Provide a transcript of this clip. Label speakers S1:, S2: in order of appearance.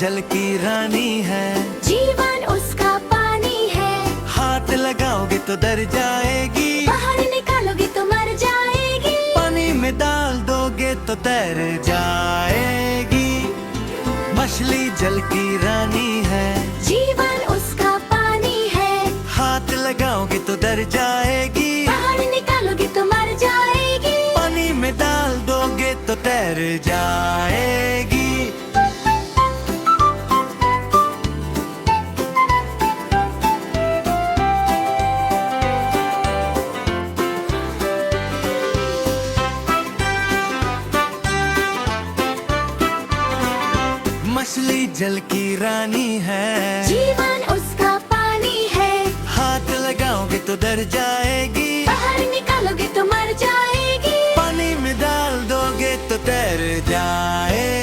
S1: जल की रानी है,
S2: जीवन उसका पानी है।
S1: हाथ लगाओगे तो डर जाएगी,
S2: बाहर निकालोगे तो मर जाएगी।
S1: पानी में डाल दोगे तो तैर जाएगी। मछली जल की रानी है,
S2: जीवन उसका पानी है।
S1: हाथ लगाओगे तो डर जाएगी,
S2: बाहर निकालोगे तो मर जाएगी।
S1: पानी में डाल दोगे तो तैर जाएगी। मछली जल की रानी है,
S2: जीवन उसका पानी है।
S1: हाथ लगाओगे तो डर जाएगी,
S2: बाहर निकालोगे तो मर जाएगी।
S1: पानी में डाल दोगे तो तैर जाएगी।